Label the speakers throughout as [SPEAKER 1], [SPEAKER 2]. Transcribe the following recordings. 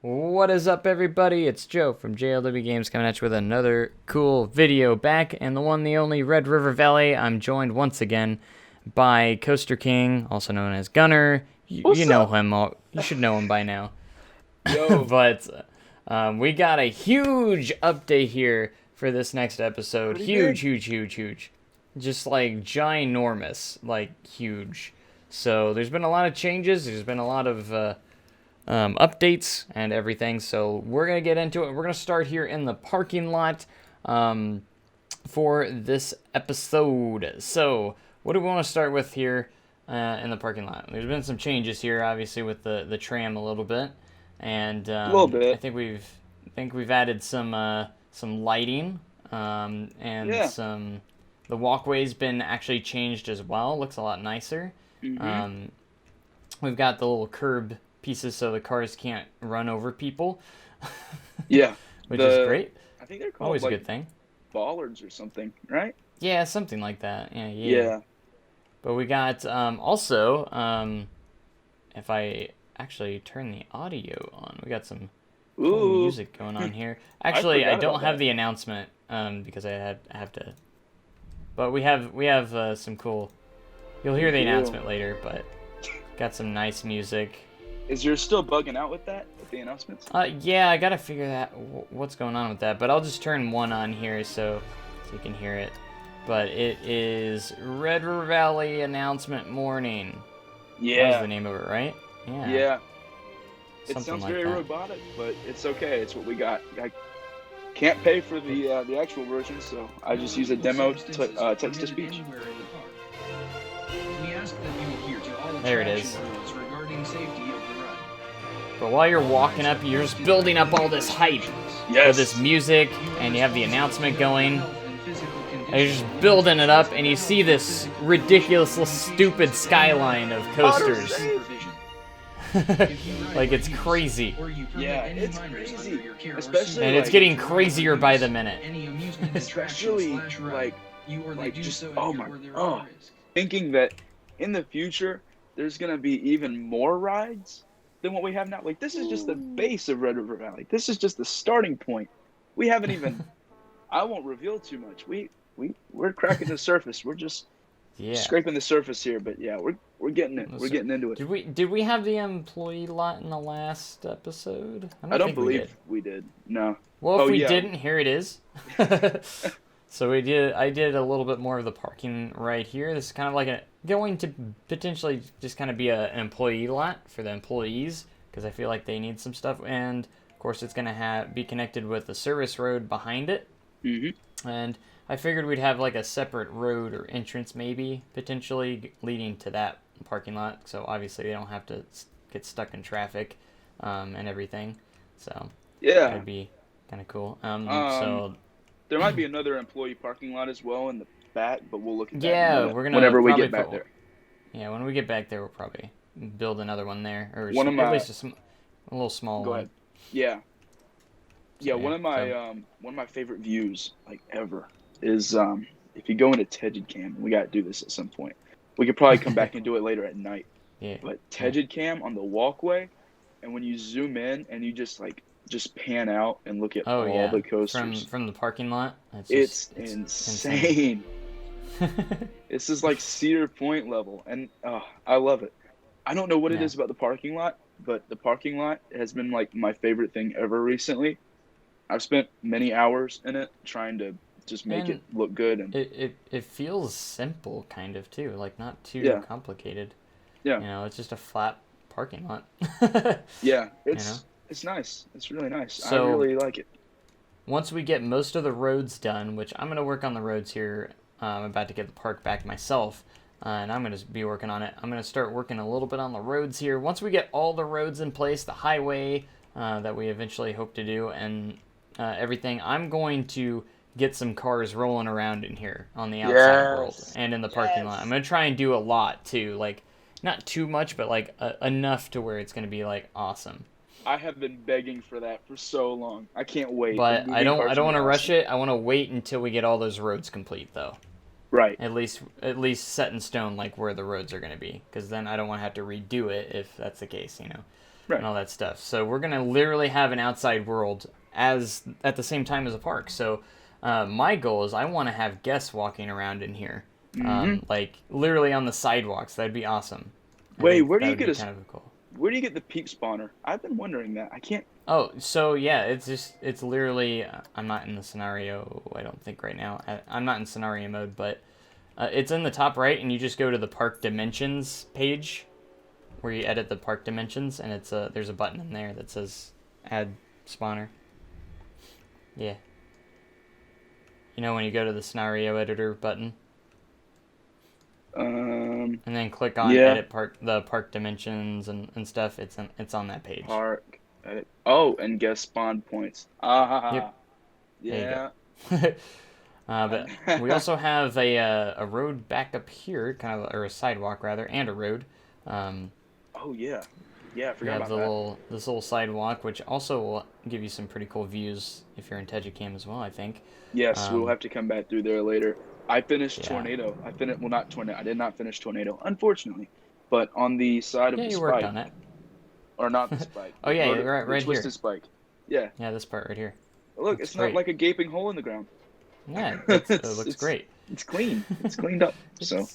[SPEAKER 1] What is up, everybody? It's Joe from JLW Games coming at you with another cool video back in the one, the only Red River Valley. I'm joined once again by Coaster King, also known as Gunnar. You know him. You should know him by now.
[SPEAKER 2] Yo.
[SPEAKER 1] But we got a huge update here for this next episode. Huge. Just like ginormous, like huge. So there's been a lot of changes. There's been a lot of updates and everything, so we're gonna get into it. We're gonna start here in the parking lot for this episode. So what do we want to start with here in the parking lot? There's been some changes here, obviously, with the tram a little bit, and
[SPEAKER 2] a little bit.
[SPEAKER 1] I think we've added some lighting and some. The walkway's been actually changed as well. Looks a lot nicer.
[SPEAKER 2] Mm-hmm.
[SPEAKER 1] We've got the little curb pieces so the cars can't run over people.
[SPEAKER 2] Yeah.
[SPEAKER 1] Which is great.
[SPEAKER 2] I think they're called
[SPEAKER 1] always
[SPEAKER 2] like,
[SPEAKER 1] a good thing.
[SPEAKER 2] Bollards or something, right?
[SPEAKER 1] Yeah, something like that. Yeah.
[SPEAKER 2] Yeah.
[SPEAKER 1] But we got also if I actually turn the audio on, we got some cool music going on here. Actually, I don't have the announcement because I have to. But we have some cool. You'll hear the announcement later, but got some nice music.
[SPEAKER 2] Is yours still bugging out with that, with the announcements?
[SPEAKER 1] Yeah, I gotta figure that what's going on with that. But I'll just turn one on here so you can hear it. But it is Red River Valley Announcement Morning.
[SPEAKER 2] Yeah.
[SPEAKER 1] That's the name of it, right? Yeah.
[SPEAKER 2] Yeah.
[SPEAKER 1] Something
[SPEAKER 2] it sounds
[SPEAKER 1] like
[SPEAKER 2] very
[SPEAKER 1] that.
[SPEAKER 2] robotic, but it's okay. It's what we got. I can't pay for the actual version, so I just use a demo text to speech.
[SPEAKER 1] There it is. But while you're walking up, you're just building up all this hype with this music, and you have the announcement going. And you're just building it up, and you see this ridiculous, stupid skyline of coasters. Like, it's crazy.
[SPEAKER 2] Yeah, it's crazy. Especially,
[SPEAKER 1] and it's getting crazier by the minute.
[SPEAKER 2] Especially, thinking that in the future, there's going to be even more rides than what we have now. Like, this is just the base of Red River Valley. This is just the starting point. We haven't even, I won't reveal too much. We're cracking the surface. We're just scraping the surface here, but yeah, we're getting it. We're getting into it.
[SPEAKER 1] Did we have the employee lot in the last episode?
[SPEAKER 2] I don't believe we did. No.
[SPEAKER 1] Well, if we didn't, here it is. So I did a little bit more of the parking right here. This is kind of like going to potentially just kind of be an employee lot for the employees, because I feel like they need some stuff, and of course it's going to be connected with the service road behind it.
[SPEAKER 2] Mm-hmm.
[SPEAKER 1] And I figured we'd have like a separate road or entrance maybe potentially leading to that parking lot, so obviously they don't have to get stuck in traffic and everything. So
[SPEAKER 2] yeah,
[SPEAKER 1] that'd be kind of cool. So
[SPEAKER 2] there might be another employee parking lot as well in the back, but we'll look at that.
[SPEAKER 1] Yeah, we're gonna
[SPEAKER 2] whenever we get back there.
[SPEAKER 1] Yeah, when we get back there, we'll probably build another one there, or
[SPEAKER 2] at
[SPEAKER 1] least a little small one.
[SPEAKER 2] Go ahead. Yeah. Yeah, one of my favorite views like ever is if you go into Tegid Cam. We gotta do this at some point. We could probably come back and do it later at night.
[SPEAKER 1] Yeah.
[SPEAKER 2] But Tegid Cam on the walkway, and when you zoom in and you just pan out and look at all the coasters
[SPEAKER 1] from the parking lot.
[SPEAKER 2] It's insane. This is like Cedar Point level, and I love it. I don't know what it is about the parking lot, but the parking lot has been like my favorite thing ever recently. I've spent many hours in it trying to just make it look good, and
[SPEAKER 1] it feels simple, kind of too, like not too complicated.
[SPEAKER 2] Yeah,
[SPEAKER 1] it's just a flat parking lot.
[SPEAKER 2] Yeah, it's nice. It's really nice. So, I really like it.
[SPEAKER 1] Once we get most of the roads done, which I'm going to work on the roads here. I'm about to get the park back myself, and I'm going to be working on it. I'm going to start working a little bit on the roads here. Once we get all the roads in place, the highway that we eventually hope to do, and everything, I'm going to get some cars rolling around in here on the outside world and in the parking lot. I'm going to try and do a lot, too. Like, not too much, but like enough to where it's going to be like awesome.
[SPEAKER 2] I have been begging for that for so long. I can't wait.
[SPEAKER 1] But I don't want to rush it. I want to wait until we get all those roads complete, though.
[SPEAKER 2] Right.
[SPEAKER 1] At least set in stone, like where the roads are going to be, because then I don't want to have to redo it if that's the case,
[SPEAKER 2] Right.
[SPEAKER 1] and all that stuff. So we're gonna literally have an outside world as at the same time as a park. So my goal is I want to have guests walking around in here, like literally on the sidewalks. That'd be awesome.
[SPEAKER 2] Wait, where do
[SPEAKER 1] that
[SPEAKER 2] you
[SPEAKER 1] would
[SPEAKER 2] get
[SPEAKER 1] be
[SPEAKER 2] a
[SPEAKER 1] kind of cool.
[SPEAKER 2] where do you get the peep spawner? I've been wondering that. I can't.
[SPEAKER 1] Oh, so yeah, it's literally. I'm not in the scenario. I don't think right now. I'm not in scenario mode, but it's in the top right, and you just go to the park dimensions page, where you edit the park dimensions, and it's there's a button in there that says add spawner. Yeah. You know when you go to the scenario editor button, and then click on edit the park dimensions and stuff. It's on that page.
[SPEAKER 2] Park edit. Oh, and guest spawn points.
[SPEAKER 1] Yep.
[SPEAKER 2] Yeah.
[SPEAKER 1] But we also have a road back up here, kind of, or a sidewalk rather, and a road.
[SPEAKER 2] Oh yeah. Yeah, I
[SPEAKER 1] We
[SPEAKER 2] forgot
[SPEAKER 1] have
[SPEAKER 2] about
[SPEAKER 1] this little sidewalk, which also will give you some pretty cool views if you're in Tejicam as well, I think.
[SPEAKER 2] Yes, we'll have to come back through there later. I finished
[SPEAKER 1] Yeah.
[SPEAKER 2] Tornado. Well, not Tornado. I did not finish Tornado, unfortunately. But on the side of
[SPEAKER 1] Yeah,
[SPEAKER 2] the
[SPEAKER 1] you
[SPEAKER 2] spike,
[SPEAKER 1] worked on it.
[SPEAKER 2] or not the spike.
[SPEAKER 1] Oh, yeah,
[SPEAKER 2] the
[SPEAKER 1] right here.
[SPEAKER 2] twisted spike. Yeah.
[SPEAKER 1] Yeah, this part right here.
[SPEAKER 2] Look,
[SPEAKER 1] Looks
[SPEAKER 2] it's
[SPEAKER 1] great.
[SPEAKER 2] not like a gaping hole in the ground.
[SPEAKER 1] Yeah, it looks great.
[SPEAKER 2] It's clean. It's cleaned up. So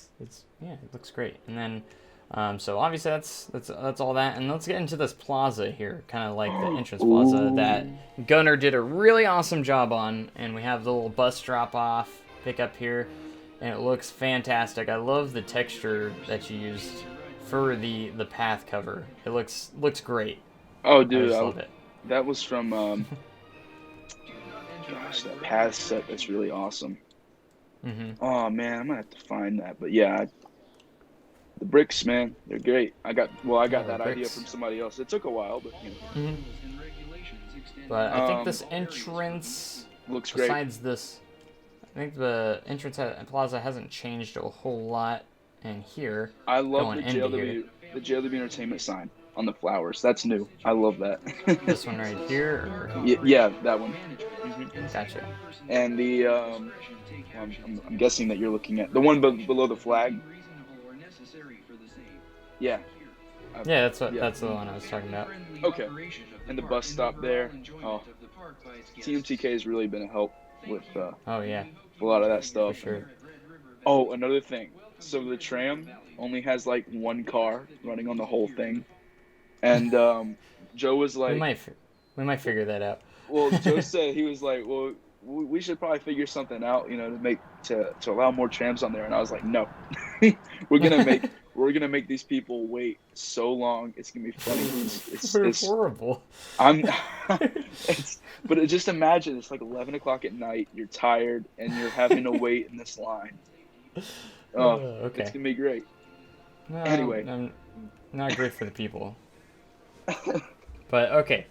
[SPEAKER 1] Yeah, it looks great. And then, so obviously that's all that. And let's get into this plaza here, kind of like the entrance plaza that Gunnar did a really awesome job on. And we have the little bus drop off pick up here, and it looks fantastic. I love the texture that you used for the path cover. It looks great.
[SPEAKER 2] Oh, dude,
[SPEAKER 1] I just love it.
[SPEAKER 2] That was from gosh, that path set. That's really awesome. Oh man, I'm gonna have to find that. But yeah, the bricks, man, they're great. I got that idea
[SPEAKER 1] bricks.
[SPEAKER 2] from somebody else. It took a while, but you know.
[SPEAKER 1] But I think this entrance
[SPEAKER 2] looks great.
[SPEAKER 1] besides this, I think the entrance at Plaza hasn't changed a whole lot in here.
[SPEAKER 2] I love
[SPEAKER 1] going
[SPEAKER 2] the
[SPEAKER 1] into here.
[SPEAKER 2] JLW Entertainment sign on the flowers. That's new. I love that.
[SPEAKER 1] This one right here? Or...
[SPEAKER 2] Yeah, that one.
[SPEAKER 1] Gotcha.
[SPEAKER 2] And the I'm guessing that you're looking at the one below the flag. Yeah.
[SPEAKER 1] Yeah, that's the one I was talking about.
[SPEAKER 2] Okay. And the bus stop there. Oh, TMTK has really been a help with
[SPEAKER 1] Oh yeah,
[SPEAKER 2] a lot of that stuff.
[SPEAKER 1] for sure.
[SPEAKER 2] Oh, another thing. So the tram only has like one car running on the whole thing, and Joe was like,
[SPEAKER 1] we might figure that out.
[SPEAKER 2] Well, Joe said he was like, well, we should probably figure something out, you know, to allow more trams on there. And I was like, no, we're gonna make these people wait so long. It's gonna be funny. It's
[SPEAKER 1] horrible.
[SPEAKER 2] But just imagine it's like 11 o'clock at night. You're tired and you're having to wait in this line. Oh,
[SPEAKER 1] okay.
[SPEAKER 2] It's gonna be great.
[SPEAKER 1] No,
[SPEAKER 2] Anyway,
[SPEAKER 1] I'm not great for the people. But okay.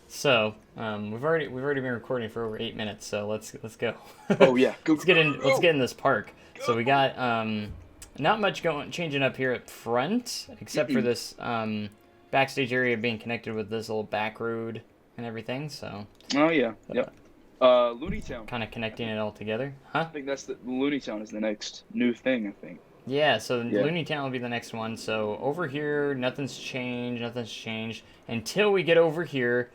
[SPEAKER 1] So we've already been recording for over 8 minutes, so let's go.
[SPEAKER 2] Oh yeah,
[SPEAKER 1] let's get in this park. So we got not much changing up here up front, except for this backstage area being connected with this little back road and everything. So
[SPEAKER 2] oh yeah, yep. Looney Town.
[SPEAKER 1] Kind of connecting it all together, huh?
[SPEAKER 2] I think that's Looney Town is the next new thing. I think.
[SPEAKER 1] Yeah, so Looney Town will be the next one. So over here, nothing's changed until we get over here.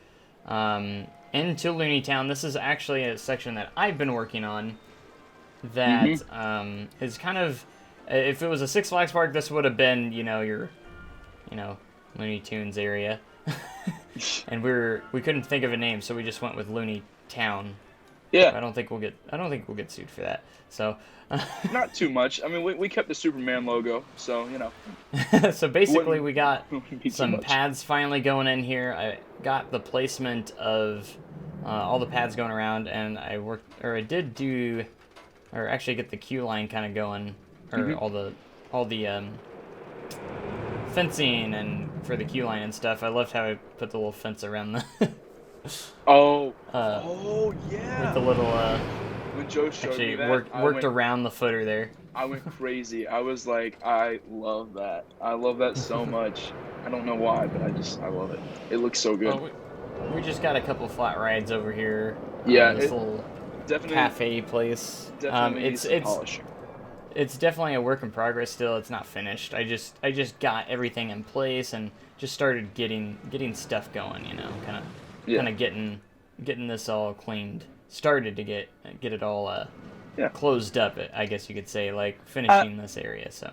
[SPEAKER 1] Into Looney Town. This is actually a section that I've been working on that is kind of, if it was a Six Flags park, this would have been, your Looney Tunes area. And we couldn't think of a name, so we just went with Looney Town.
[SPEAKER 2] Yeah.
[SPEAKER 1] I don't think we'll get sued for that. So
[SPEAKER 2] not too much. I mean, we kept the Superman logo, so
[SPEAKER 1] So basically, we got some
[SPEAKER 2] much.
[SPEAKER 1] pads finally going in here. I got the placement of all the pads going around, and I did actually get the queue line kind of going, or all the fencing and for the queue line and stuff. I loved how I put the little fence around the.
[SPEAKER 2] Oh
[SPEAKER 1] With
[SPEAKER 2] yeah.
[SPEAKER 1] the little
[SPEAKER 2] when Joe showed
[SPEAKER 1] actually
[SPEAKER 2] me that,
[SPEAKER 1] worked around the footer there.
[SPEAKER 2] I went crazy. I was like, I love that. I love that so much. I don't know why, but I love it. It looks so good.
[SPEAKER 1] Well, we just got a couple flat rides over here.
[SPEAKER 2] Yeah,
[SPEAKER 1] this little
[SPEAKER 2] definitely
[SPEAKER 1] cafe place.
[SPEAKER 2] Definitely
[SPEAKER 1] It's
[SPEAKER 2] needs some polishing.
[SPEAKER 1] it's definitely a work in progress still. It's not finished. I just got everything in place and just started getting stuff going, you know, kind of getting this all cleaned. Started to get it all closed up, I guess you could say, like finishing this area. So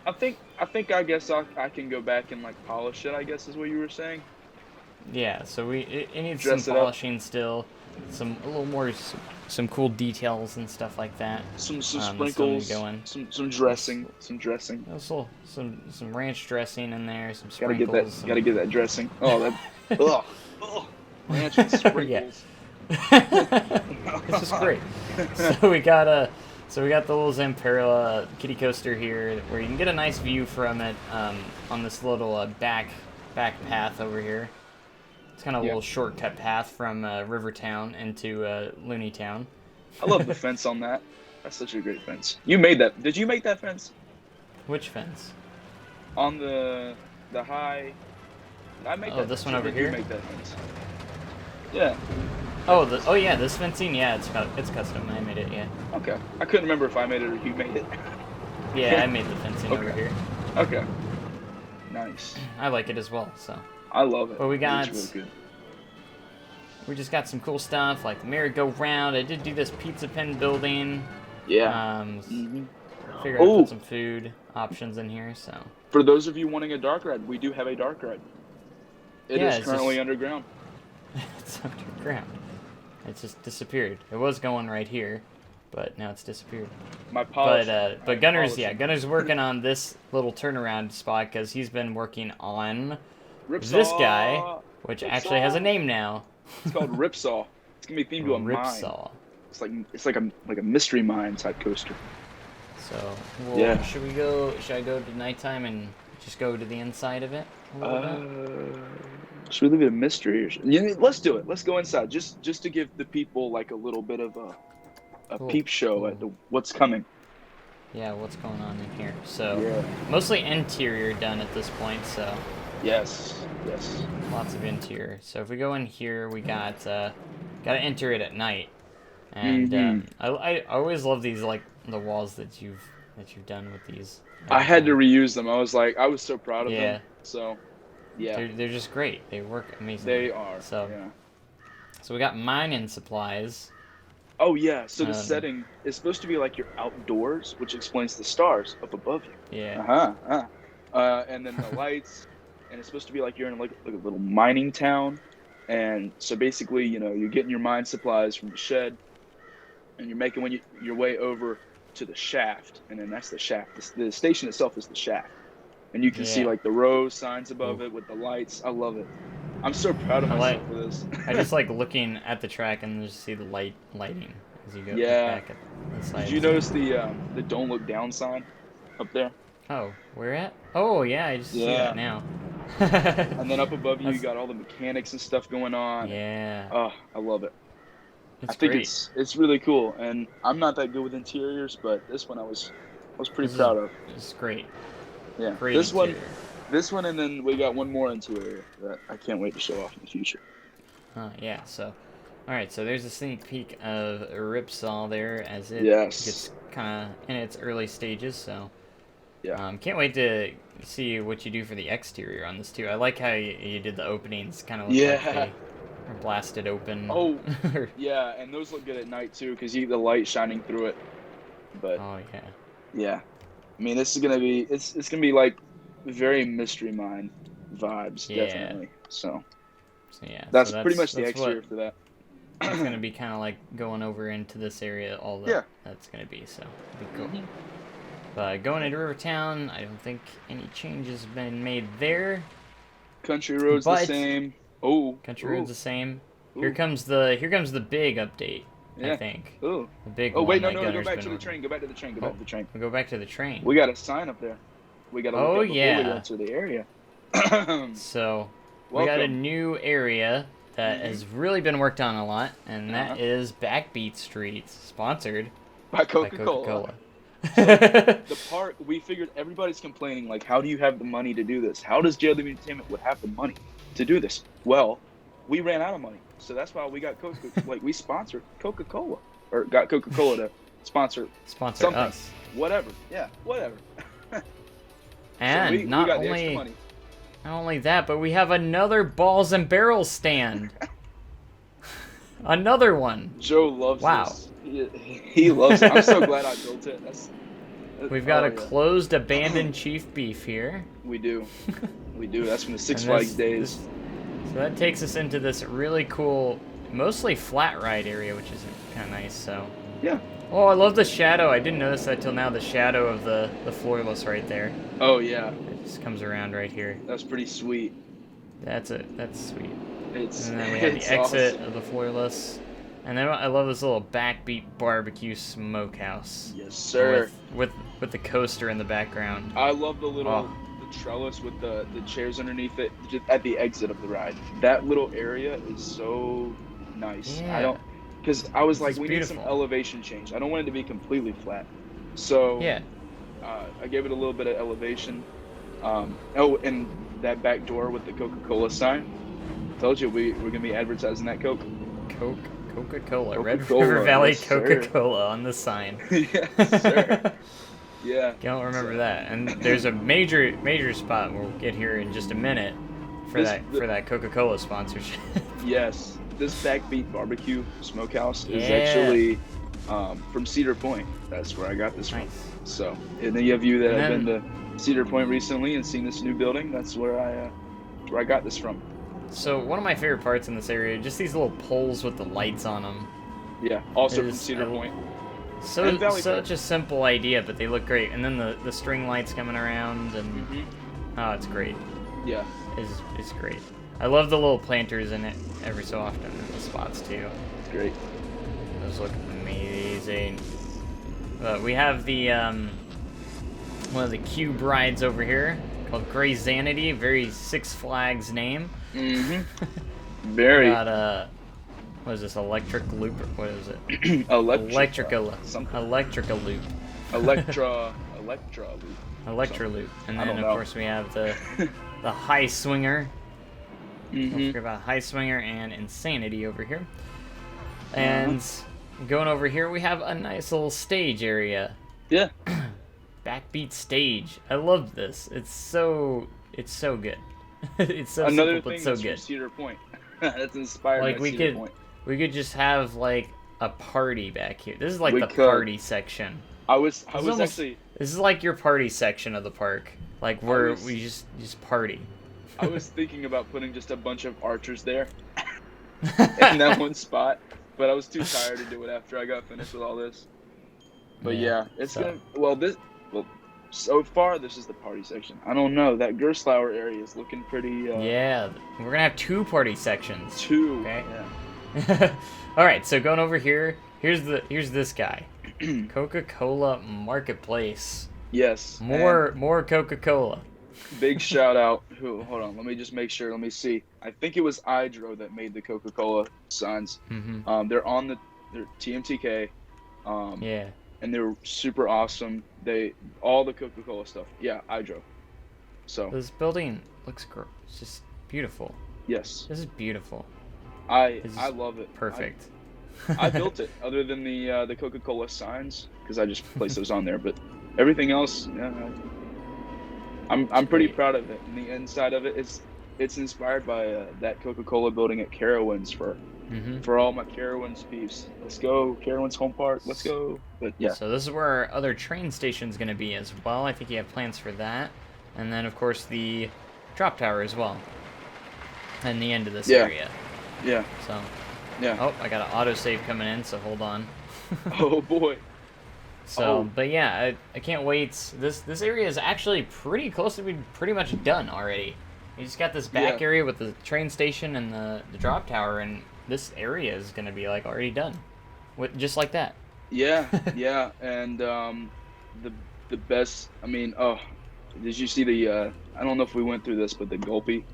[SPEAKER 2] I guess I can go back and like polish it, I guess is what you were saying.
[SPEAKER 1] yeah, so it needs
[SPEAKER 2] Dress
[SPEAKER 1] some
[SPEAKER 2] it up.
[SPEAKER 1] polishing still, a little more some cool details and stuff like that.
[SPEAKER 2] Some
[SPEAKER 1] Still need
[SPEAKER 2] sprinkles,
[SPEAKER 1] going.
[SPEAKER 2] some dressing.
[SPEAKER 1] Also, some ranch dressing in there, some
[SPEAKER 2] Gotta get that.
[SPEAKER 1] sprinkles.
[SPEAKER 2] Gotta get that dressing. Oh, that. Ugh. Ranch and sprinkles.
[SPEAKER 1] This is great. So we got the little Zamperla kitty coaster here, where you can get a nice view from it on this little back path over here. It's kind of a little shortcut path from Rivertown into Looney Town.
[SPEAKER 2] I love the fence on that. That's such a great fence. You made that. Did you make that fence?
[SPEAKER 1] Which fence?
[SPEAKER 2] On the high. I made that.
[SPEAKER 1] Oh, this one over
[SPEAKER 2] Did
[SPEAKER 1] here?
[SPEAKER 2] you make that fence? Yeah.
[SPEAKER 1] Oh yeah, this fencing. Yeah, it's custom. I made it. Yeah.
[SPEAKER 2] Okay. I couldn't remember if I made it or you made it.
[SPEAKER 1] Yeah, I made the fencing over here.
[SPEAKER 2] Okay. Nice.
[SPEAKER 1] I like it as well. So.
[SPEAKER 2] I love it.
[SPEAKER 1] But we got.
[SPEAKER 2] It's really good.
[SPEAKER 1] We just got some cool stuff like the merry-go-round. I did do this pizza pen building.
[SPEAKER 2] Yeah.
[SPEAKER 1] Figured I'd put some food options in here. So.
[SPEAKER 2] For those of you wanting a dark ride, we do have a dark ride. It is
[SPEAKER 1] it's
[SPEAKER 2] currently underground.
[SPEAKER 1] It's underground. It's just disappeared. It was going right here, but now it's disappeared. But Gunnar's working on this little turnaround spot because he's been working on this guy, which actually has a name now.
[SPEAKER 2] It's called Ripsaw. It's gonna be themed to a mine.
[SPEAKER 1] Ripsaw.
[SPEAKER 2] It's like a mystery mine type coaster.
[SPEAKER 1] So should I go to nighttime and just go to the inside of it a little bit?
[SPEAKER 2] Should we leave it a mystery? Let's do it. Let's go inside, just to give the people like a little bit of a peep show at what's coming.
[SPEAKER 1] Yeah, what's going on in here? So mostly interior done at this point. So
[SPEAKER 2] yes,
[SPEAKER 1] lots of interior. So if we go in here, we gotta enter it at night, and I always love these like the walls that you've done with these.
[SPEAKER 2] I had to reuse them. I was so proud of them. So. Yeah,
[SPEAKER 1] they're just great. They work amazing.
[SPEAKER 2] They are.
[SPEAKER 1] So we got mining supplies.
[SPEAKER 2] Oh yeah. So the setting is supposed to be like you're outdoors, which explains the stars up above you.
[SPEAKER 1] Yeah.
[SPEAKER 2] And then the lights, and it's supposed to be like you're in like a little mining town, and so basically you're getting your mine supplies from the shed, and you're making your way over to the shaft, and then that's the shaft. The station itself is the shaft. And you can see like the row signs above it with the lights. I love it. I'm so proud of myself for this.
[SPEAKER 1] I just like looking at the track and just see the lighting as you go back at the side.
[SPEAKER 2] Did you notice the "Don't Look Down" sign up there?
[SPEAKER 1] Oh, where at? Oh yeah, I just see that now.
[SPEAKER 2] And then up above you got all the mechanics and stuff going on.
[SPEAKER 1] Yeah.
[SPEAKER 2] Oh, I love it.
[SPEAKER 1] I
[SPEAKER 2] think it's really cool, and I'm not that good with interiors, but this one I was pretty proud of.
[SPEAKER 1] It's great.
[SPEAKER 2] Yeah,
[SPEAKER 1] great
[SPEAKER 2] this
[SPEAKER 1] interior.
[SPEAKER 2] one, and then we got one more interior that I can't wait to show off in the future.
[SPEAKER 1] Yeah. So, all right. So there's a sneak peek of Ripsaw there as it gets kind of in its early stages. So, can't wait to see what you do for the exterior on this too. I like how you did the openings, kind of look like they are blasted open.
[SPEAKER 2] Oh, yeah, and those look good at night too because you get the light shining through it. But yeah. I mean, this is gonna be it's gonna be like very Mystery Mine vibes, definitely. So that's pretty much the exterior for that.
[SPEAKER 1] It's gonna be kind of like going over into this area. That's gonna be so. It'll be cool. But going into Rivertown, I don't think any changes have been made there.
[SPEAKER 2] Country Road's the same.
[SPEAKER 1] Country Road's the same. Here comes the big update. I think.
[SPEAKER 2] Ooh.
[SPEAKER 1] The big
[SPEAKER 2] wait,
[SPEAKER 1] one.
[SPEAKER 2] No, go back to the train. Go back to the train.
[SPEAKER 1] We'll go back to the train.
[SPEAKER 2] We got a sign up there. We got to look at before we go to the area.
[SPEAKER 1] So, we got a new area that has really been worked on a lot, and that is Backbeat Street, sponsored
[SPEAKER 2] by Coca-Cola. So, the part we figured everybody's complaining, like, how do you have the money to do this? How does JLW Entertainment would have the money to do this? Well, we ran out of money. So that's why we got we sponsored Coca-Cola, or got Coca-Cola sponsor
[SPEAKER 1] Sponsor
[SPEAKER 2] something,
[SPEAKER 1] us.
[SPEAKER 2] whatever. Yeah, whatever.
[SPEAKER 1] And
[SPEAKER 2] we
[SPEAKER 1] not
[SPEAKER 2] got the extra money.
[SPEAKER 1] only that, but we have another balls and barrels stand. Another one.
[SPEAKER 2] Joe loves
[SPEAKER 1] Wow.
[SPEAKER 2] this. He loves it. I'm so glad I built it.
[SPEAKER 1] We've got
[SPEAKER 2] oh,
[SPEAKER 1] a closed abandoned Chief Beef here.
[SPEAKER 2] We do. We do. That's from the Six
[SPEAKER 1] And
[SPEAKER 2] Flags days.
[SPEAKER 1] So that takes us into this really cool, mostly flat ride area, which is kind of nice. So.
[SPEAKER 2] Yeah.
[SPEAKER 1] Oh, I love the shadow. I didn't notice that till now. The shadow of the floorless right there.
[SPEAKER 2] Oh yeah.
[SPEAKER 1] It just comes around right here.
[SPEAKER 2] That's pretty sweet.
[SPEAKER 1] That's sweet.
[SPEAKER 2] And
[SPEAKER 1] then we have the exit
[SPEAKER 2] awesome.
[SPEAKER 1] of the floorless. And then I love this little Backbeat barbecue smokehouse.
[SPEAKER 2] Yes, sir.
[SPEAKER 1] With the coaster in the background.
[SPEAKER 2] I love the little the trellis with the chairs underneath it just at the exit of the ride. That little area is so nice.
[SPEAKER 1] Yeah.
[SPEAKER 2] Because I was like, we
[SPEAKER 1] beautiful.
[SPEAKER 2] need some elevation change. I don't want it to be completely flat. So
[SPEAKER 1] Yeah.
[SPEAKER 2] I gave it a little bit of elevation. Oh, and that back door with the Coca-Cola sign. Told you we're gonna be advertising that Coke.
[SPEAKER 1] Coca-Cola. Red
[SPEAKER 2] Coca-Cola,
[SPEAKER 1] River Valley
[SPEAKER 2] yes, sir.
[SPEAKER 1] Coca-Cola on the sign.
[SPEAKER 2] Yes, sir. Yeah.
[SPEAKER 1] Don't remember that. And there's a major spot we'll get here in just a minute for that Coca-Cola sponsorship.
[SPEAKER 2] Yes. This Backbeat Barbecue Smokehouse is
[SPEAKER 1] Yeah.
[SPEAKER 2] actually from Cedar Point. That's where I got this from.
[SPEAKER 1] Nice.
[SPEAKER 2] So, and any of you that
[SPEAKER 1] And
[SPEAKER 2] have
[SPEAKER 1] then-
[SPEAKER 2] been to Cedar Point recently and seen this new building, that's where I got this from.
[SPEAKER 1] So one of my favorite parts in this area, just these little poles with the lights on them.
[SPEAKER 2] Yeah. Also
[SPEAKER 1] It
[SPEAKER 2] from
[SPEAKER 1] is-
[SPEAKER 2] Cedar Point.
[SPEAKER 1] So
[SPEAKER 2] And Valley
[SPEAKER 1] such a simple idea, but they look great. And then the string lights coming around, and oh, it's great.
[SPEAKER 2] Yeah.
[SPEAKER 1] It's great. I love the little planters in it every so often in the spots too.
[SPEAKER 2] It's great.
[SPEAKER 1] Those look amazing. We have the one of the cube rides over here called Graysanity, very Six Flags name.
[SPEAKER 2] Very.
[SPEAKER 1] Got what is this, electric loop? Or what is it?
[SPEAKER 2] Electrica
[SPEAKER 1] Electrica loop.
[SPEAKER 2] Electra loop.
[SPEAKER 1] Electro loop. And
[SPEAKER 2] I
[SPEAKER 1] then
[SPEAKER 2] don't
[SPEAKER 1] of
[SPEAKER 2] know.
[SPEAKER 1] course we have the high swinger. Don't forget about high swinger and insanity over here. And going over here we have a nice little stage area.
[SPEAKER 2] Yeah.
[SPEAKER 1] Backbeat stage. I love this. It's so good. It's so
[SPEAKER 2] Another
[SPEAKER 1] simple
[SPEAKER 2] thing
[SPEAKER 1] but so
[SPEAKER 2] that's
[SPEAKER 1] good.
[SPEAKER 2] from Cedar Point. That's inspired
[SPEAKER 1] Like
[SPEAKER 2] by
[SPEAKER 1] we
[SPEAKER 2] Cedar
[SPEAKER 1] could
[SPEAKER 2] Point.
[SPEAKER 1] we could just have like a party back here. This is like
[SPEAKER 2] We
[SPEAKER 1] the
[SPEAKER 2] could.
[SPEAKER 1] party section.
[SPEAKER 2] I was
[SPEAKER 1] almost-
[SPEAKER 2] actually
[SPEAKER 1] This is like your party section of the park. Like where we just party.
[SPEAKER 2] I was thinking about putting just a bunch of archers there in that one spot, but I was too tired to do it after I got finished with all this. But yeah, it's
[SPEAKER 1] so-
[SPEAKER 2] gonna so far this is the party section. I don't know, that Gerstlauer area is looking pretty
[SPEAKER 1] Yeah, we're gonna have two party sections.
[SPEAKER 2] too.
[SPEAKER 1] Okay.
[SPEAKER 2] Yeah.
[SPEAKER 1] All right, so going over here, here's this guy, Coca-Cola Marketplace.
[SPEAKER 2] Yes.
[SPEAKER 1] More Coca-Cola.
[SPEAKER 2] and big shout out. Hold on, let me just make sure. Let me see. I think it was Idro that made the Coca-Cola signs. They're on they're TMTK.
[SPEAKER 1] Yeah.
[SPEAKER 2] And they were super awesome. All the Coca-Cola stuff. Yeah, Idro. So
[SPEAKER 1] This building looks it's just beautiful.
[SPEAKER 2] yes,
[SPEAKER 1] This is beautiful.
[SPEAKER 2] I
[SPEAKER 1] This is
[SPEAKER 2] love it.
[SPEAKER 1] Perfect.
[SPEAKER 2] I built it. Other than the Coca-Cola signs, because I just placed those on there. But everything else, yeah, I'm pretty
[SPEAKER 1] great.
[SPEAKER 2] proud of it. And the inside of it it's inspired by that Coca-Cola building at Carowinds for all my Carowinds peeps. Let's go, Carowinds home park. Let's go. But yeah.
[SPEAKER 1] So this is where our other train station's going to be as well. I think you have plans for that. And then, of course, the drop tower as well. And the end of this area.
[SPEAKER 2] Yeah.
[SPEAKER 1] So,
[SPEAKER 2] Yeah.
[SPEAKER 1] oh, I got an autosave coming in, so hold on.
[SPEAKER 2] Oh boy.
[SPEAKER 1] So, but yeah, I can't wait. This area is actually pretty close to being pretty much done already. You just got this back area with the train station and the drop tower, and this area is going to be like already done. Just like that.
[SPEAKER 2] Yeah, yeah, and the best. I mean, did you see the? I don't know if we went through this, but the Gulpy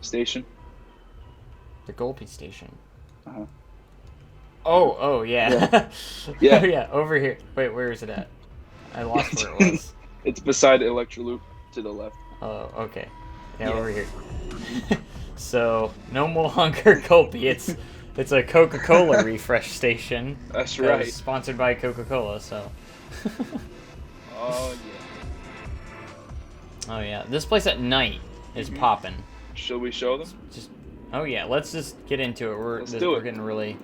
[SPEAKER 2] station.
[SPEAKER 1] The Gulpy station.
[SPEAKER 2] Uh-huh.
[SPEAKER 1] Oh yeah.
[SPEAKER 2] Yeah.
[SPEAKER 1] Yeah, over here. Wait, where is it at? I lost where it was.
[SPEAKER 2] It's beside Electroloop to the left.
[SPEAKER 1] Oh, okay. Yeah,
[SPEAKER 2] Yeah.
[SPEAKER 1] over here. So, no more longer Gulpy. It's a Coca-Cola refresh station.
[SPEAKER 2] That's right.
[SPEAKER 1] Sponsored by Coca-Cola, so.
[SPEAKER 2] Oh yeah.
[SPEAKER 1] Oh yeah, this place at night is popping.
[SPEAKER 2] Should we show them?
[SPEAKER 1] Oh yeah, let's just get into it. We're getting really.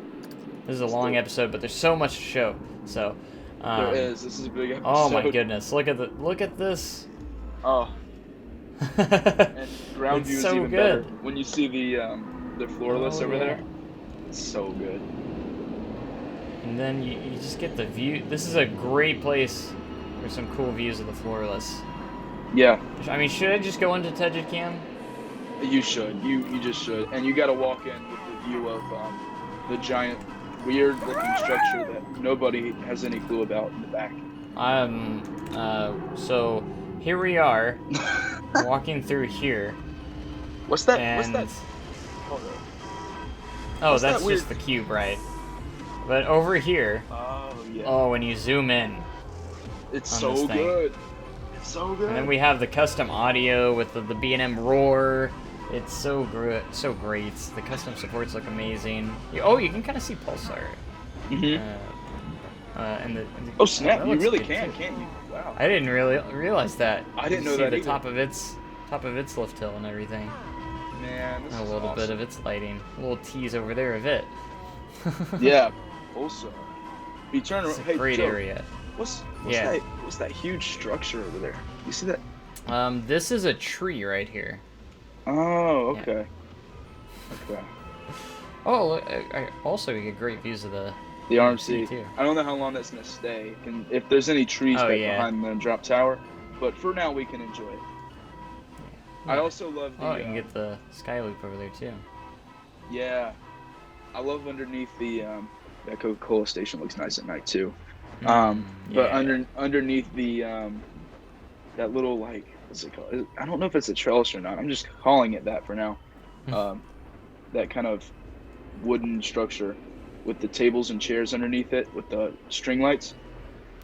[SPEAKER 1] This is a
[SPEAKER 2] Let's
[SPEAKER 1] long
[SPEAKER 2] do it.
[SPEAKER 1] episode, but there's so much to show. So.
[SPEAKER 2] There is. This is a big episode.
[SPEAKER 1] Oh my goodness! Look at this.
[SPEAKER 2] Oh. And ground
[SPEAKER 1] It's
[SPEAKER 2] view is
[SPEAKER 1] so
[SPEAKER 2] even
[SPEAKER 1] good.
[SPEAKER 2] better. When you see the floorless over
[SPEAKER 1] yeah.
[SPEAKER 2] there, it's so good.
[SPEAKER 1] And then you just get the view. This is a great place for some cool views of the floorless.
[SPEAKER 2] Yeah,
[SPEAKER 1] I mean, should I just go into Tegid Cam?
[SPEAKER 2] you should. You just should. And you got to walk in with the view of the giant, weird-looking structure that nobody has any clue about in the back.
[SPEAKER 1] So here we are, walking through here.
[SPEAKER 2] What's that?
[SPEAKER 1] And...
[SPEAKER 2] What's that? Hold on.
[SPEAKER 1] Oh,
[SPEAKER 2] What's that
[SPEAKER 1] that's
[SPEAKER 2] weird-
[SPEAKER 1] just the cube, right? But over here,
[SPEAKER 2] Oh yeah.
[SPEAKER 1] oh, when you zoom in,
[SPEAKER 2] It's
[SPEAKER 1] on
[SPEAKER 2] so
[SPEAKER 1] this thing.
[SPEAKER 2] good. It's so good.
[SPEAKER 1] and then we have the custom audio with the B&M roar. It's so great, so great. The custom supports look amazing. Oh, you can kind of see Pulsar.
[SPEAKER 2] Mhm.
[SPEAKER 1] And the
[SPEAKER 2] Oh snap!
[SPEAKER 1] that
[SPEAKER 2] You
[SPEAKER 1] looks
[SPEAKER 2] really
[SPEAKER 1] good,
[SPEAKER 2] can,
[SPEAKER 1] too.
[SPEAKER 2] can't you? Wow.
[SPEAKER 1] I didn't really realize that.
[SPEAKER 2] I didn't
[SPEAKER 1] You
[SPEAKER 2] know
[SPEAKER 1] see
[SPEAKER 2] that
[SPEAKER 1] the
[SPEAKER 2] either.
[SPEAKER 1] top of its lift hill and everything.
[SPEAKER 2] Man, this
[SPEAKER 1] A
[SPEAKER 2] is
[SPEAKER 1] little
[SPEAKER 2] awesome.
[SPEAKER 1] bit of its lighting. A little tease over there of it.
[SPEAKER 2] Yeah. Also, you turn
[SPEAKER 1] It's
[SPEAKER 2] around.
[SPEAKER 1] a
[SPEAKER 2] Hey,
[SPEAKER 1] great
[SPEAKER 2] Joe,
[SPEAKER 1] area.
[SPEAKER 2] What's
[SPEAKER 1] Yeah.
[SPEAKER 2] What's that huge structure over there? You see that?
[SPEAKER 1] This is a tree right here.
[SPEAKER 2] Oh,
[SPEAKER 1] Yeah.
[SPEAKER 2] okay. Okay.
[SPEAKER 1] Oh, look, also you get great views of the
[SPEAKER 2] The RMC.
[SPEAKER 1] too.
[SPEAKER 2] I don't know how long that's gonna stay. If there's any trees
[SPEAKER 1] Oh,
[SPEAKER 2] back
[SPEAKER 1] yeah.
[SPEAKER 2] behind the drop tower, but for now we can enjoy it. I
[SPEAKER 1] Yeah.
[SPEAKER 2] also love the.
[SPEAKER 1] Oh, you can get the sky loop over there too.
[SPEAKER 2] Yeah, I love underneath the that Coca-Cola station looks nice at night too.
[SPEAKER 1] Yeah.
[SPEAKER 2] But underneath the that little like what's it called? I don't know if it's a trellis or not. I'm just calling it that for now. That kind of wooden structure with the tables and chairs underneath it with the string lights,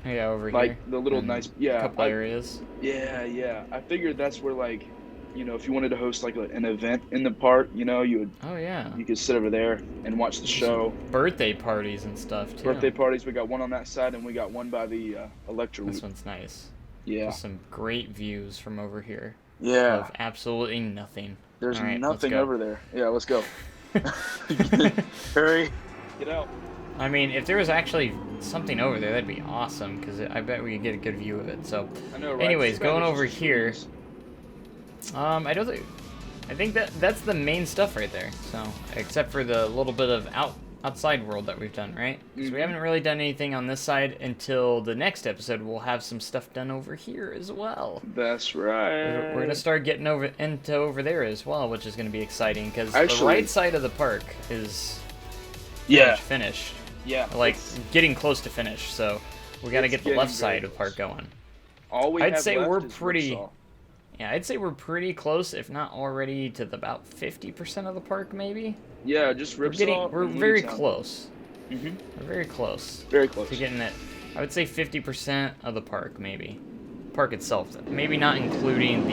[SPEAKER 1] Yeah, over
[SPEAKER 2] like
[SPEAKER 1] here.
[SPEAKER 2] the little
[SPEAKER 1] And
[SPEAKER 2] nice yeah.
[SPEAKER 1] couple areas.
[SPEAKER 2] Yeah. I figured that's where like, you know, if you wanted to host like an event in the park, you know, you
[SPEAKER 1] Oh yeah.
[SPEAKER 2] could sit over there and watch the show.
[SPEAKER 1] Birthday parties and stuff too.
[SPEAKER 2] Birthday parties, we got one on that side and we got one by the Electro
[SPEAKER 1] This
[SPEAKER 2] Loop.
[SPEAKER 1] one's nice.
[SPEAKER 2] Yeah.
[SPEAKER 1] Just some great views from over here.
[SPEAKER 2] Yeah.
[SPEAKER 1] Of absolutely nothing.
[SPEAKER 2] There's
[SPEAKER 1] All right,
[SPEAKER 2] nothing
[SPEAKER 1] let's go.
[SPEAKER 2] over there. Yeah, let's go. Hurry. Get out.
[SPEAKER 1] I mean, if there was actually something over there, that'd be awesome, because I bet we could get a good view of it. So,
[SPEAKER 2] I know, right?
[SPEAKER 1] anyways,
[SPEAKER 2] Too bad
[SPEAKER 1] going
[SPEAKER 2] there's
[SPEAKER 1] over
[SPEAKER 2] just
[SPEAKER 1] here.
[SPEAKER 2] trees.
[SPEAKER 1] I think that's the main stuff right there. So, except for the little bit of outside world that we've done, right? So we haven't really done anything on this side until the next episode. We'll have some stuff done over here as well.
[SPEAKER 2] That's right.
[SPEAKER 1] We're gonna start getting over there as well, which is gonna be exciting because the
[SPEAKER 2] Actually-
[SPEAKER 1] right side of the park is
[SPEAKER 2] Yeah.
[SPEAKER 1] finished,
[SPEAKER 2] Yeah.
[SPEAKER 1] like
[SPEAKER 2] it's-
[SPEAKER 1] getting close to finish. So we gotta
[SPEAKER 2] It's
[SPEAKER 1] get the left
[SPEAKER 2] getting
[SPEAKER 1] side
[SPEAKER 2] very
[SPEAKER 1] of the park
[SPEAKER 2] close.
[SPEAKER 1] going.
[SPEAKER 2] all we
[SPEAKER 1] I'd
[SPEAKER 2] have
[SPEAKER 1] say
[SPEAKER 2] left
[SPEAKER 1] we're
[SPEAKER 2] is
[SPEAKER 1] pretty-
[SPEAKER 2] Ripsaw.
[SPEAKER 1] Yeah, I'd say we're pretty close, if not already, to about 50% of the park, maybe.
[SPEAKER 2] Yeah, just Ripsaw.
[SPEAKER 1] We're
[SPEAKER 2] and Looney
[SPEAKER 1] very
[SPEAKER 2] Town.
[SPEAKER 1] close.
[SPEAKER 2] Mhm.
[SPEAKER 1] We're very close
[SPEAKER 2] Very close.
[SPEAKER 1] to getting it. I would say 50% of the park, maybe. Park itself, maybe not including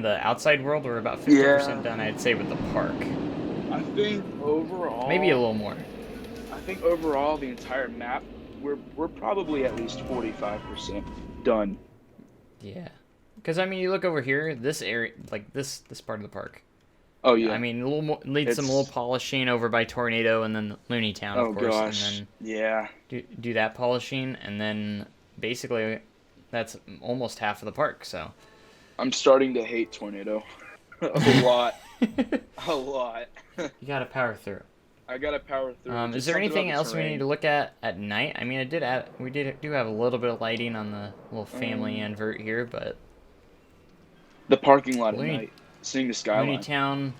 [SPEAKER 1] the outside world. We're about 50% done, I'd say, with the park.
[SPEAKER 2] I think overall.
[SPEAKER 1] Maybe a little more.
[SPEAKER 2] I think overall the entire map, we're probably at least 45% done.
[SPEAKER 1] Yeah, because I mean, you look over here, this area, like this part of the park.
[SPEAKER 2] Oh yeah.
[SPEAKER 1] I mean, a little more needs some
[SPEAKER 2] It's-
[SPEAKER 1] little polishing over by Tornado, and then Looney Town, of
[SPEAKER 2] Oh
[SPEAKER 1] course,
[SPEAKER 2] gosh.
[SPEAKER 1] and
[SPEAKER 2] Yeah.
[SPEAKER 1] then do that polishing, and then basically that's almost half of the park. So
[SPEAKER 2] I'm starting to hate Tornado. A lot. A lot.
[SPEAKER 1] you gotta power through.
[SPEAKER 2] I gotta power through.
[SPEAKER 1] Is
[SPEAKER 2] Just
[SPEAKER 1] there
[SPEAKER 2] something
[SPEAKER 1] anything
[SPEAKER 2] about the
[SPEAKER 1] else we
[SPEAKER 2] terrain.
[SPEAKER 1] need to look at night? I mean, we do have a little bit of lighting on the little family invert here, but
[SPEAKER 2] The parking lot at
[SPEAKER 1] Looney-
[SPEAKER 2] night. Seeing the skyline.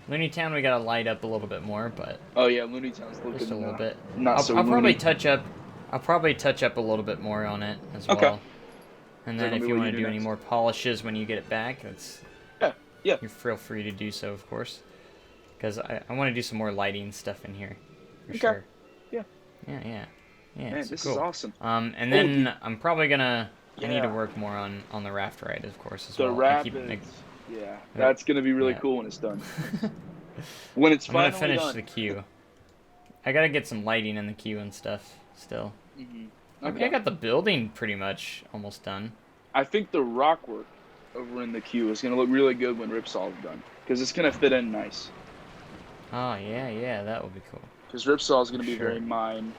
[SPEAKER 1] Looney Town, we gotta light up a little bit more, but
[SPEAKER 2] Oh yeah, Looney Town's looking
[SPEAKER 1] just a little bit.
[SPEAKER 2] not so
[SPEAKER 1] I'll probably
[SPEAKER 2] loony.
[SPEAKER 1] touch up. I'll probably touch up a little bit more on it as
[SPEAKER 2] Okay.
[SPEAKER 1] well. And
[SPEAKER 2] Is that
[SPEAKER 1] then
[SPEAKER 2] gonna
[SPEAKER 1] if
[SPEAKER 2] be
[SPEAKER 1] you
[SPEAKER 2] what
[SPEAKER 1] want
[SPEAKER 2] you
[SPEAKER 1] to
[SPEAKER 2] do
[SPEAKER 1] do any
[SPEAKER 2] next?
[SPEAKER 1] more polishes when you get it back,
[SPEAKER 2] Yeah.
[SPEAKER 1] you feel free to do so, of course. Because I want to do some more lighting stuff in here, for
[SPEAKER 2] Okay.
[SPEAKER 1] sure.
[SPEAKER 2] Yeah.
[SPEAKER 1] Yeah.
[SPEAKER 2] Man,
[SPEAKER 1] so
[SPEAKER 2] this
[SPEAKER 1] cool.
[SPEAKER 2] is awesome.
[SPEAKER 1] And then I'm probably gonna. I need to
[SPEAKER 2] Yeah.
[SPEAKER 1] work more on the raft ride, of course, as
[SPEAKER 2] The
[SPEAKER 1] well. I keep
[SPEAKER 2] rapids. Yeah, that's gonna be really
[SPEAKER 1] yeah.
[SPEAKER 2] cool when it's done. When it's
[SPEAKER 1] I'm gonna
[SPEAKER 2] finally
[SPEAKER 1] finish
[SPEAKER 2] done.
[SPEAKER 1] the queue. I gotta get some lighting in the queue and stuff still.
[SPEAKER 2] Hmm.
[SPEAKER 1] I mean, I
[SPEAKER 2] Okay.
[SPEAKER 1] got the building pretty much almost done.
[SPEAKER 2] I think the rock work over in the queue is gonna look really good when Ripsaw's done, because it's gonna fit in nice.
[SPEAKER 1] Oh, yeah, yeah, that would be cool.
[SPEAKER 2] Because Ripsaw is
[SPEAKER 1] For
[SPEAKER 2] gonna be
[SPEAKER 1] sure.
[SPEAKER 2] very mine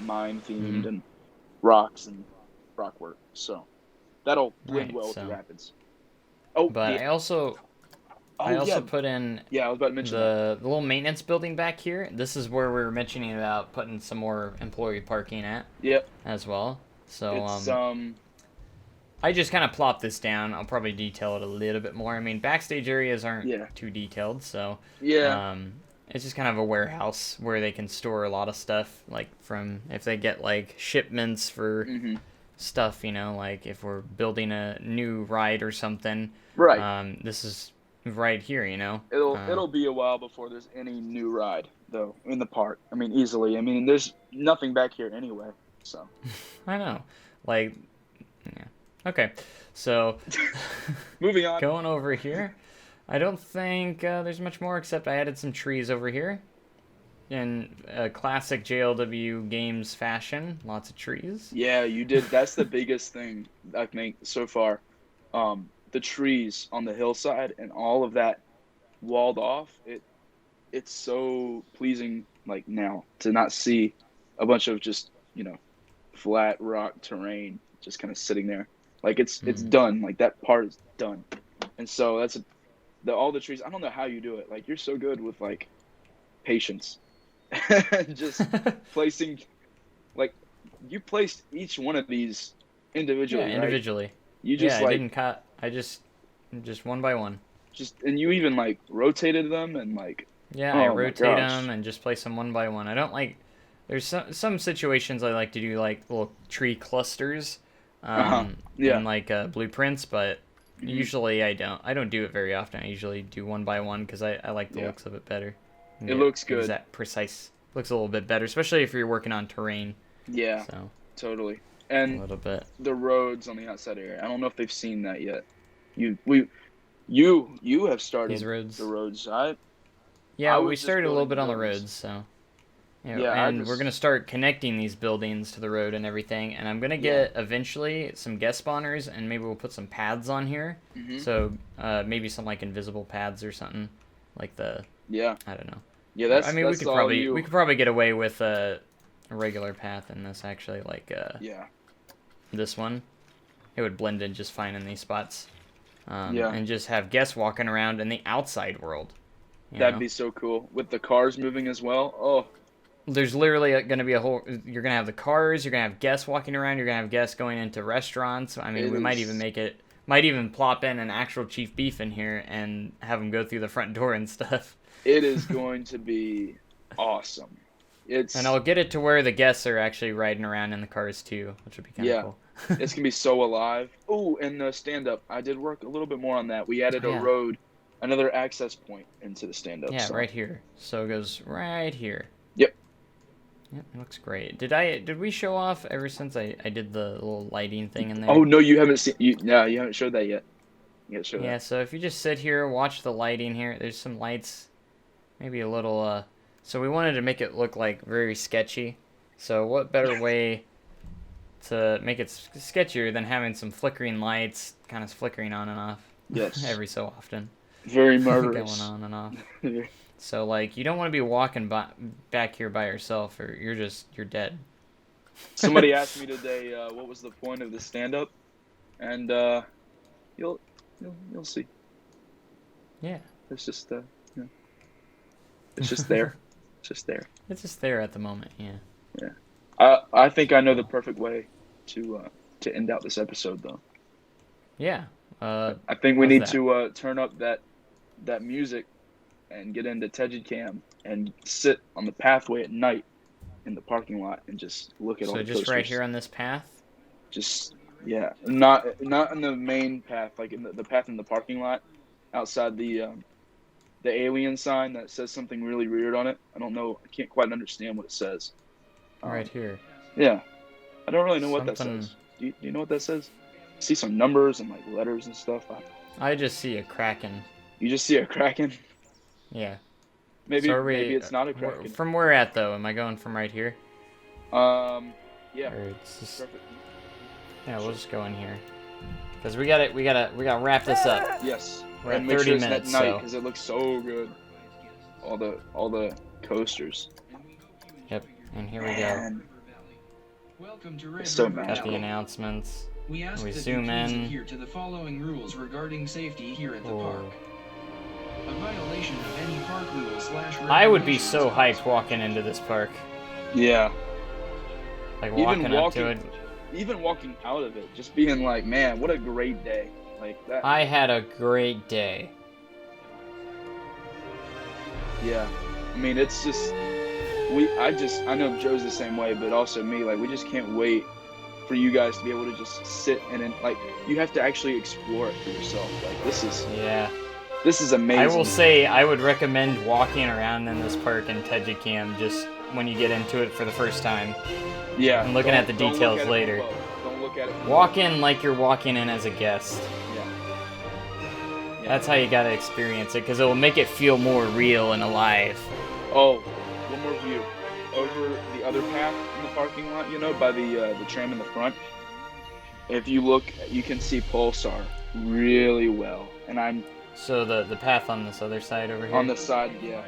[SPEAKER 1] Mm-hmm.
[SPEAKER 2] themed and rocks and rock work. So that'll blend
[SPEAKER 1] Right,
[SPEAKER 2] well with the
[SPEAKER 1] so.
[SPEAKER 2] rapids. Oh
[SPEAKER 1] But
[SPEAKER 2] yeah.
[SPEAKER 1] I
[SPEAKER 2] Oh
[SPEAKER 1] also
[SPEAKER 2] yeah.
[SPEAKER 1] put in
[SPEAKER 2] Yeah, I was about to mention that.
[SPEAKER 1] the little maintenance building back here. This is where we were mentioning about putting some more employee parking at
[SPEAKER 2] Yep.
[SPEAKER 1] as well. So,
[SPEAKER 2] It's
[SPEAKER 1] I just kind of plopped this down. I'll probably detail it a little bit more. I mean, backstage areas aren't
[SPEAKER 2] yeah.
[SPEAKER 1] too detailed, so
[SPEAKER 2] Yeah.
[SPEAKER 1] um, it's just kind of a warehouse where they can store a lot of stuff. Like from if they get like shipments for
[SPEAKER 2] Mhm.
[SPEAKER 1] stuff, like if we're building a new ride or something,
[SPEAKER 2] Right.
[SPEAKER 1] this is right here.
[SPEAKER 2] It'll be a while before there's any new ride though in the park. I mean, easily. I mean, there's nothing back here anyway. So.
[SPEAKER 1] I know, like, yeah. Okay, so
[SPEAKER 2] Moving on.
[SPEAKER 1] going over here, I don't think there's much more except I added some trees over here. In a classic JLW games fashion, lots of trees.
[SPEAKER 2] Yeah, you did. That's the biggest thing I think so far. The trees on the hillside and all of that walled off. It's so pleasing like now to not see a bunch of just flat rock terrain just kind of sitting there. Like it's
[SPEAKER 1] Mhm.
[SPEAKER 2] done. Like that part is done. And so all the trees. I don't know how you do it. Like you're so good with like patience. Just placing like you placed each one of these individually,
[SPEAKER 1] Yeah,
[SPEAKER 2] right?
[SPEAKER 1] individually.
[SPEAKER 2] You
[SPEAKER 1] Yeah,
[SPEAKER 2] just
[SPEAKER 1] I
[SPEAKER 2] like
[SPEAKER 1] didn't cut. I just one by one.
[SPEAKER 2] and you even like rotated them and like
[SPEAKER 1] Yeah, I
[SPEAKER 2] oh my
[SPEAKER 1] rotate
[SPEAKER 2] gosh.
[SPEAKER 1] them and just place them one by one. I don't like. There's some situations I like to do like little tree clusters,
[SPEAKER 2] Uh-huh. Yeah.
[SPEAKER 1] and like blueprints, but
[SPEAKER 2] Hmm.
[SPEAKER 1] usually I don't. I don't do it very often. I usually do one by one because I like the
[SPEAKER 2] Yeah.
[SPEAKER 1] looks of it better. And
[SPEAKER 2] It
[SPEAKER 1] get
[SPEAKER 2] looks good.
[SPEAKER 1] exact precise. Looks a little bit better, especially if you're working on terrain.
[SPEAKER 2] Yeah,
[SPEAKER 1] So
[SPEAKER 2] totally.
[SPEAKER 1] a
[SPEAKER 2] And
[SPEAKER 1] little bit.
[SPEAKER 2] the roads on the outside area. I don't know if they've seen that yet. You have
[SPEAKER 1] These
[SPEAKER 2] started the
[SPEAKER 1] roads.
[SPEAKER 2] roads. I
[SPEAKER 1] Yeah, we
[SPEAKER 2] was just
[SPEAKER 1] started a little
[SPEAKER 2] building the
[SPEAKER 1] bit on the
[SPEAKER 2] buildings.
[SPEAKER 1] roads, so.
[SPEAKER 2] Yeah, I
[SPEAKER 1] And we're
[SPEAKER 2] just
[SPEAKER 1] gonna start connecting these buildings to the road and everything. And I'm gonna
[SPEAKER 2] yeah.
[SPEAKER 1] get eventually some guest spawners, and maybe we'll put some paths on here.
[SPEAKER 2] Hmm.
[SPEAKER 1] So maybe some like invisible paths or something, like the
[SPEAKER 2] Yeah.
[SPEAKER 1] I don't know.
[SPEAKER 2] Yeah,
[SPEAKER 1] Or, I
[SPEAKER 2] that's
[SPEAKER 1] mean, we
[SPEAKER 2] that's
[SPEAKER 1] could
[SPEAKER 2] all
[SPEAKER 1] probably
[SPEAKER 2] you.
[SPEAKER 1] we could probably get away with a regular path in this actually, like
[SPEAKER 2] Yeah.
[SPEAKER 1] this one. It would blend in just fine in these spots,
[SPEAKER 2] Yeah.
[SPEAKER 1] and just have guests walking around in the outside world. You
[SPEAKER 2] That'd
[SPEAKER 1] know.
[SPEAKER 2] be so cool with the cars moving as well. Oh,
[SPEAKER 1] There's literally going to be a whole. You're going to have the cars. You're going to have guests walking around. You're going to have guests going into restaurants. I mean,
[SPEAKER 2] it
[SPEAKER 1] we might even
[SPEAKER 2] is.
[SPEAKER 1] make it. Might even plop in an actual chief beef in here and have them go through the front door and stuff.
[SPEAKER 2] It is going to be awesome.
[SPEAKER 1] And
[SPEAKER 2] It's
[SPEAKER 1] I'll get it to where the guests are actually riding around in the cars too, which would be kind of
[SPEAKER 2] yeah.
[SPEAKER 1] cool.
[SPEAKER 2] It's gonna be so alive. Oh, and the stand up. I did work a little bit more on that. We added
[SPEAKER 1] Oh,
[SPEAKER 2] a
[SPEAKER 1] yeah,
[SPEAKER 2] road, another access point into the stand up.
[SPEAKER 1] yeah,
[SPEAKER 2] So
[SPEAKER 1] right here. So it goes right here.
[SPEAKER 2] yep.
[SPEAKER 1] Yep, it looks great. Did we show off ever since I did the little lighting thing in
[SPEAKER 2] Oh
[SPEAKER 1] there?
[SPEAKER 2] no, you haven't seen you. No, you haven't showed that yet. You gotta show that.
[SPEAKER 1] Yeah, so if you just sit here, watch the lighting here, there's some lights, maybe a little, so we wanted to make it look like very sketchy. So what better way to make it sketchier than having some flickering lights, kind of flickering on and off
[SPEAKER 2] Yes.
[SPEAKER 1] every so often,
[SPEAKER 2] Very
[SPEAKER 1] going
[SPEAKER 2] murderous.
[SPEAKER 1] on and off. So like you don't want to be walking back here by yourself, or you're dead.
[SPEAKER 2] Somebody asked me today, what was the point of the stand up, and you'll you'll see.
[SPEAKER 1] Yeah,
[SPEAKER 2] It's just yeah. It's just there. It's just there.
[SPEAKER 1] it's just there at the moment. Yeah.
[SPEAKER 2] Yeah. I think I know the perfect way to end out this episode though.
[SPEAKER 1] Yeah.
[SPEAKER 2] I think we
[SPEAKER 1] How's
[SPEAKER 2] need
[SPEAKER 1] that?
[SPEAKER 2] to turn up that music and get into Tegid Cam and sit on the pathway at night in the parking lot and just look at all
[SPEAKER 1] So
[SPEAKER 2] the
[SPEAKER 1] just right
[SPEAKER 2] posters.
[SPEAKER 1] here on this path.
[SPEAKER 2] Just yeah, not in the main path, like in the path in the parking lot outside the alien sign that says something really weird on it. I don't know. I can't quite understand what it says.
[SPEAKER 1] Right here.
[SPEAKER 2] Yeah, I don't really know what that
[SPEAKER 1] Something.
[SPEAKER 2] says. Do you know what that says? I see some numbers and like letters and stuff.
[SPEAKER 1] I just see a kraken.
[SPEAKER 2] You just see a kraken.
[SPEAKER 1] Yeah.
[SPEAKER 2] Maybe
[SPEAKER 1] So
[SPEAKER 2] maybe it's not a crack.
[SPEAKER 1] From where at though? Am I going from right here?
[SPEAKER 2] Yeah.
[SPEAKER 1] Or it's just,
[SPEAKER 2] Perfect.
[SPEAKER 1] yeah, we'll just go in here. Cause we gotta wrap this up.
[SPEAKER 2] Yes.
[SPEAKER 1] We're
[SPEAKER 2] and
[SPEAKER 1] at
[SPEAKER 2] make
[SPEAKER 1] 30
[SPEAKER 2] sure it's
[SPEAKER 1] minutes,
[SPEAKER 2] at night
[SPEAKER 1] so.
[SPEAKER 2] because it looks so good. All the coasters.
[SPEAKER 1] Yep. And here we go.
[SPEAKER 2] Man.
[SPEAKER 3] Welcome to Red
[SPEAKER 2] It's so
[SPEAKER 3] River
[SPEAKER 1] Got
[SPEAKER 2] magical.
[SPEAKER 1] the
[SPEAKER 3] Valley.
[SPEAKER 1] announcements.
[SPEAKER 3] We ask
[SPEAKER 1] We
[SPEAKER 3] that
[SPEAKER 1] zoom
[SPEAKER 3] you please
[SPEAKER 1] in.
[SPEAKER 3] adhere to the following rules regarding safety here at the
[SPEAKER 1] Oh.
[SPEAKER 3] park. A violation of any park rule slash
[SPEAKER 1] I would be
[SPEAKER 3] regulations
[SPEAKER 1] so hyped
[SPEAKER 3] constitutes-
[SPEAKER 1] walking into this park.
[SPEAKER 2] Yeah.
[SPEAKER 1] Like
[SPEAKER 2] Even
[SPEAKER 1] walking up to it.
[SPEAKER 2] Even walking out of it, just being like, man, what a great day. Like that.
[SPEAKER 1] I had a great day.
[SPEAKER 2] Yeah. I mean, it's just I know Joe's the same way, but also me, like we just can't wait for you guys to be able to just sit and like you have to actually explore it for yourself. Like this is amazing.
[SPEAKER 1] I will say I would recommend walking around in this park in Tejikam just when you get into it for the first time.
[SPEAKER 2] Yeah.
[SPEAKER 1] and looking at the
[SPEAKER 2] don't look
[SPEAKER 1] details
[SPEAKER 2] at it from
[SPEAKER 1] later.
[SPEAKER 2] above. Don't look at it. From
[SPEAKER 1] Walk in like you're walking in as a guest.
[SPEAKER 2] Yeah.
[SPEAKER 1] That's how you gotta experience it, because it will make it feel more real and alive.
[SPEAKER 2] Oh, one more view. Over the other path in the parking lot, you know, by the tram in the front. If you look, you can see Pulsar really well. And I'm
[SPEAKER 1] So the path on this other side over here,
[SPEAKER 2] on the side, yeah.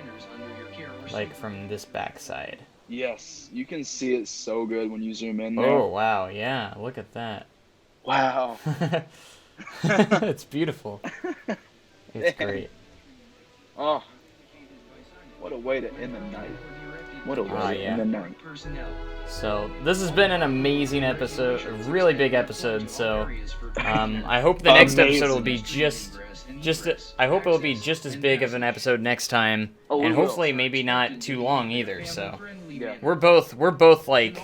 [SPEAKER 1] like from this back side.
[SPEAKER 2] Yes, you can see it so good when you zoom in there.
[SPEAKER 1] Oh wow, yeah, look at that.
[SPEAKER 2] Wow.
[SPEAKER 1] It's beautiful. It's great.
[SPEAKER 2] Oh, what a way to end the night. What a way to
[SPEAKER 1] yeah.
[SPEAKER 2] end the night.
[SPEAKER 1] So this has been an amazing episode, a really big episode. So I hope the next episode will be I hope it'll be just as big of an episode next time,
[SPEAKER 2] Oh,
[SPEAKER 1] and
[SPEAKER 2] we will.
[SPEAKER 1] hopefully maybe not too long either. So
[SPEAKER 2] Yeah.
[SPEAKER 1] we're both like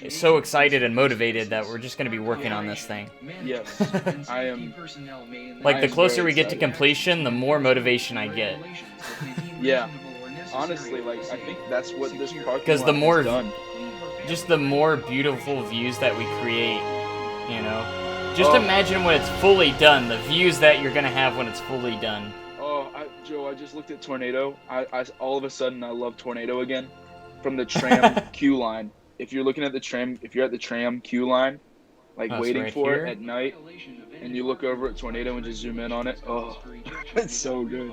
[SPEAKER 1] so excited and motivated that we're just gonna be working on this thing.
[SPEAKER 2] Yes, I am.
[SPEAKER 1] Like
[SPEAKER 2] I
[SPEAKER 1] the
[SPEAKER 2] am
[SPEAKER 1] closer
[SPEAKER 2] very
[SPEAKER 1] we get to
[SPEAKER 2] excited.
[SPEAKER 1] completion, the more motivation I get.
[SPEAKER 2] Yeah. Honestly, like I think that's what this parking
[SPEAKER 1] 'Cause the
[SPEAKER 2] lot
[SPEAKER 1] more-
[SPEAKER 2] has done.
[SPEAKER 1] Just the more beautiful views that we create, you know. Just
[SPEAKER 2] Oh.
[SPEAKER 1] imagine when it's fully done, the views that you're gonna have when it's fully done.
[SPEAKER 2] Oh, Joe, I just looked at Tornado. I all of a sudden I love Tornado again. From the tram queue line. If you're looking at the tram, if you're at the tram queue line, like
[SPEAKER 1] Oh, so
[SPEAKER 2] waiting
[SPEAKER 1] right
[SPEAKER 2] for
[SPEAKER 1] here?
[SPEAKER 2] it at night, and you look over at Tornado and just zoom in on it, oh, it's so good.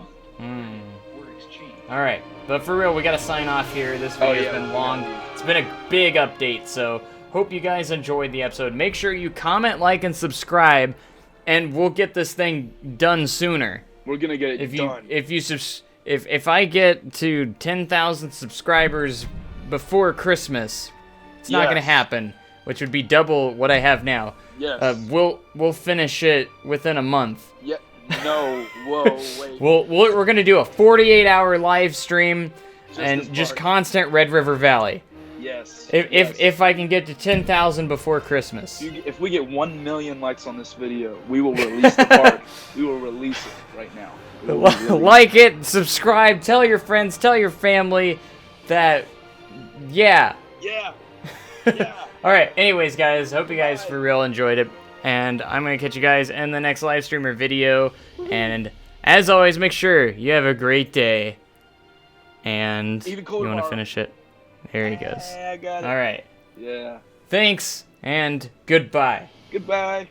[SPEAKER 1] Alright, but for real, we gotta sign off here. This
[SPEAKER 2] Oh,
[SPEAKER 1] video's
[SPEAKER 2] yeah,
[SPEAKER 1] been
[SPEAKER 2] we
[SPEAKER 1] long.
[SPEAKER 2] gotta leave.
[SPEAKER 1] It's been a big update, so hope you guys enjoyed the episode. Make sure you comment, like, and subscribe, and we'll get this thing done sooner.
[SPEAKER 2] We're gonna get it done.
[SPEAKER 1] If I get to 10,000 subscribers before Christmas, it's not gonna
[SPEAKER 2] Yes.
[SPEAKER 1] happen, which would be double what I have now.
[SPEAKER 2] Yes.
[SPEAKER 1] We'll finish it within a month.
[SPEAKER 2] Yeah. No. Whoa. Wait.
[SPEAKER 1] We're gonna do a 48-hour live stream and
[SPEAKER 2] this
[SPEAKER 1] just
[SPEAKER 2] part.
[SPEAKER 1] constant Red River Valley.
[SPEAKER 2] Yes.
[SPEAKER 1] If I can get to 10,000 before Christmas.
[SPEAKER 2] If we get 1 million likes on this video, we will release the park. We will release it right now. We will release
[SPEAKER 1] Like it, subscribe, tell your friends, tell your family that, yeah.
[SPEAKER 2] Yeah. Yeah.
[SPEAKER 1] Alright, anyways, guys, hope you guys for real enjoyed it. And I'm going to catch you guys in the next live stream or video. And as always, make sure you have a great day. And
[SPEAKER 2] Even
[SPEAKER 1] you
[SPEAKER 2] cooler
[SPEAKER 1] want to
[SPEAKER 2] tomorrow.
[SPEAKER 1] finish it? There he goes.
[SPEAKER 2] Yeah, I got it.
[SPEAKER 1] Alright,
[SPEAKER 2] Yeah.
[SPEAKER 1] thanks and goodbye.
[SPEAKER 2] Goodbye.